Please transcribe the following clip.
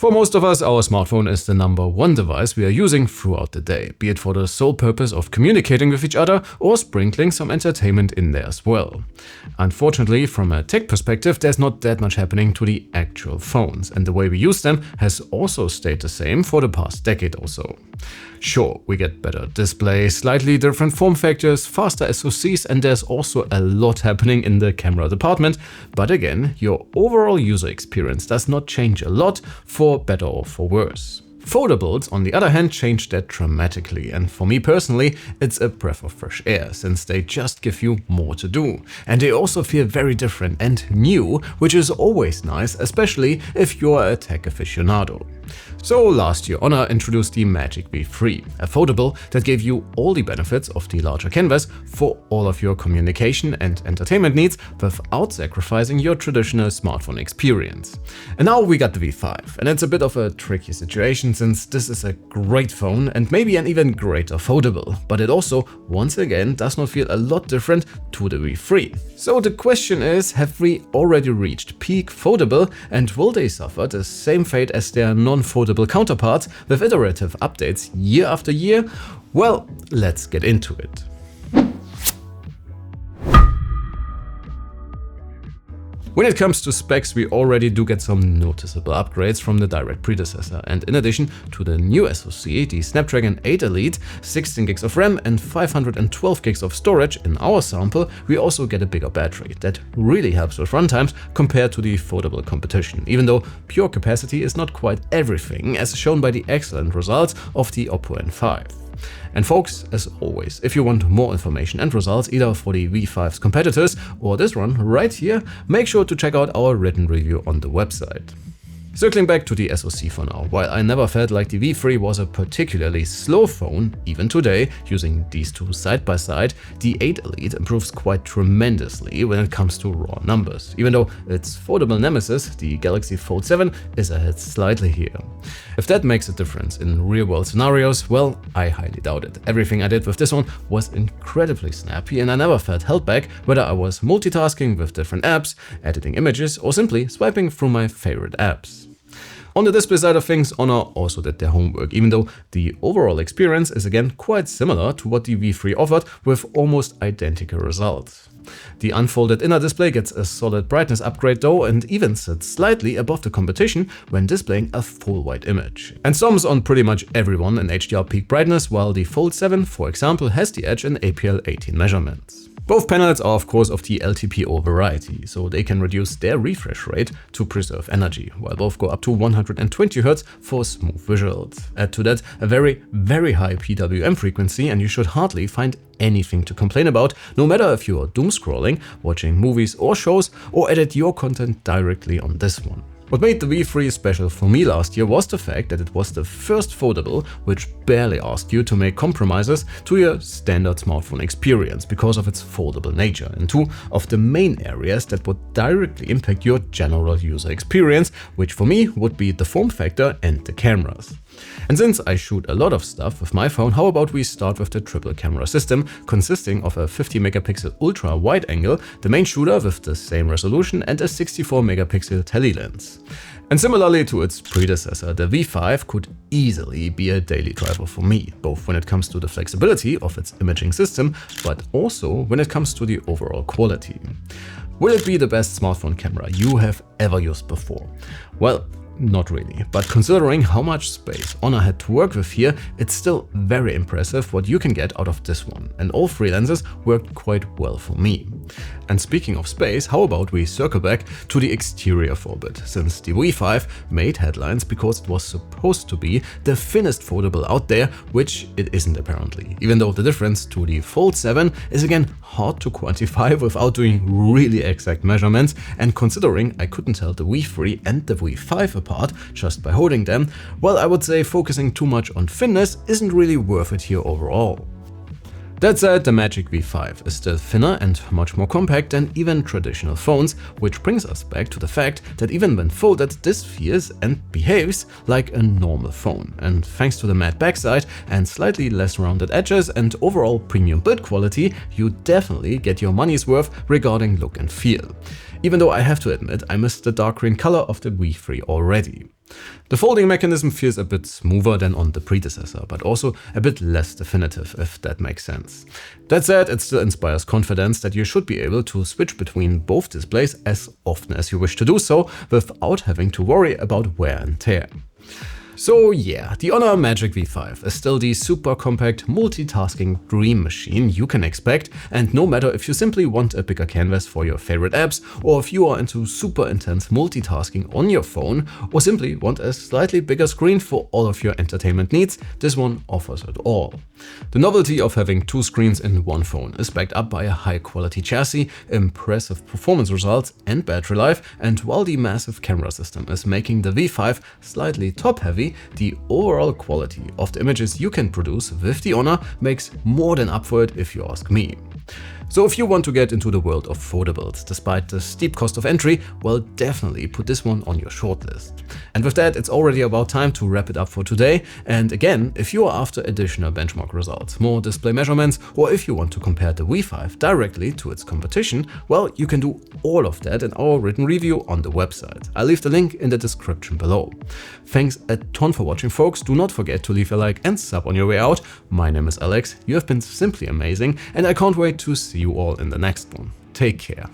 For most of us, our smartphone is the #1 device we are using throughout the day, be it for the sole purpose of communicating with each other or sprinkling some entertainment in there as well. Unfortunately, from a tech perspective, there's not that much happening to the actual phones, and the way we use them has also stayed the same for the past decade or so. Sure, we get better displays, slightly different form factors, faster SoCs, and there's also a lot happening in the camera department, but again, your overall user experience does not change a lot, for better or for worse. Foldables, on the other hand, change that dramatically, and for me personally, it's a breath of fresh air, since they just give you more to do. And they also feel very different and new, which is always nice, especially if you're a tech aficionado. So last year, Honor introduced the Magic V3, a foldable that gave you all the benefits of the larger canvas for all of your communication and entertainment needs without sacrificing your traditional smartphone experience. And now we got the V5, and it's a bit of a tricky situation since this is a great phone and maybe an even greater foldable, but it also, once again, does not feel a lot different to the V3. So the question is, have we already reached peak foldable, and will they suffer the same fate as their non-foldable counterparts with iterative updates year after year? Well, let's get into it. When it comes to specs, we already do get some noticeable upgrades from the direct predecessor, and in addition to the new SoC, the Snapdragon 8 Elite, 16 gigs of RAM and 512 gigs of storage in our sample, we also get a bigger battery that really helps with runtimes compared to the foldable competition, even though pure capacity is not quite everything, as shown by the excellent results of the Oppo N5. And folks, as always, if you want more information and results either for the V5's competitors or this one right here, make sure to check out our written review on the website. Circling back to the SoC for now, while I never felt like the V3 was a particularly slow phone, even today, using these two side by side, the 8 Elite improves quite tremendously when it comes to raw numbers, even though its foldable nemesis, the Galaxy Fold7, is ahead slightly here. If that makes a difference in real-world scenarios, well, I highly doubt it. Everything I did with this one was incredibly snappy, and I never felt held back, whether I was multitasking with different apps, editing images, or simply swiping through my favorite apps. On the display side of things, Honor also did their homework, even though the overall experience is again quite similar to what the V3 offered, with almost identical results. The unfolded inner display gets a solid brightness upgrade though, and even sits slightly above the competition when displaying a full white image, and sums on pretty much everyone in HDR peak brightness, while the Fold7, for example, has the edge in APL-18 measurements. Both panels are of course of the LTPO variety, so they can reduce their refresh rate to preserve energy, while both go up to 120 Hz for smooth visuals. Add to that a very high PWM frequency and you should hardly find anything to complain about, no matter if you are doom scrolling, watching movies or shows, or edit your content directly on this one. What made the V3 special for me last year was the fact that it was the first foldable which barely asked you to make compromises to your standard smartphone experience because of its foldable nature, in two of the main areas that would directly impact your general user experience, which for me would be the form factor and the cameras. And since I shoot a lot of stuff with my phone, how about we start with the triple camera system, consisting of a 50 megapixel ultra wide angle, the main shooter with the same resolution, and a 64 megapixel tele lens. And similarly to its predecessor, the V5 could easily be a daily driver for me, both when it comes to the flexibility of its imaging system, but also when it comes to the overall quality. Will it be the best smartphone camera you have ever used before? Well, not really, but considering how much space Honor had to work with here, it's still very impressive what you can get out of this one, and all three lenses worked quite well for me. And speaking of space, how about we circle back to the exterior for a bit, since the V5 made headlines because it was supposed to be the thinnest foldable out there, which it isn't apparently, even though the difference to the Fold7 is again hard to quantify without doing really exact measurements, and considering I couldn't tell the V3 and the V5 apart just by holding them, well, I would say focusing too much on thinness isn't really worth it here overall. That said, the Magic V5 is still thinner and much more compact than even traditional phones, which brings us back to the fact that even when folded, this feels and behaves like a normal phone. And thanks to the matte backside and slightly less rounded edges and overall premium build quality, you definitely get your money's worth regarding look and feel. even though I have to admit I missed the dark green color of the V3 already. The folding mechanism feels a bit smoother than on the predecessor, but also a bit less definitive, if that makes sense. That said, it still inspires confidence that you should be able to switch between both displays as often as you wish to do so, without having to worry about wear and tear. So yeah, the Honor Magic V5 is still the super compact multitasking dream machine you can expect, and no matter if you simply want a bigger canvas for your favorite apps, or if you are into super intense multitasking on your phone, or simply want a slightly bigger screen for all of your entertainment needs, this one offers it all. The novelty of having two screens in one phone is backed up by a high quality chassis, impressive performance results and battery life, and while the massive camera system is making the V5 slightly top heavy, the overall quality of the images you can produce with the Honor makes more than up for it if you ask me. So if you want to get into the world of foldables despite the steep cost of entry, well, definitely put this one on your shortlist. And with that, it's already about time to wrap it up for today. And again, if you are after additional benchmark results, more display measurements, or if you want to compare the V5 directly to its competition, well, you can do all of that in our written review on the website. I'll leave the link in the description below. Thanks a ton for watching, folks. Do not forget to leave a like and sub on your way out. My name is Alex, you have been simply amazing, and I can't wait to see you all in the next one. Take care.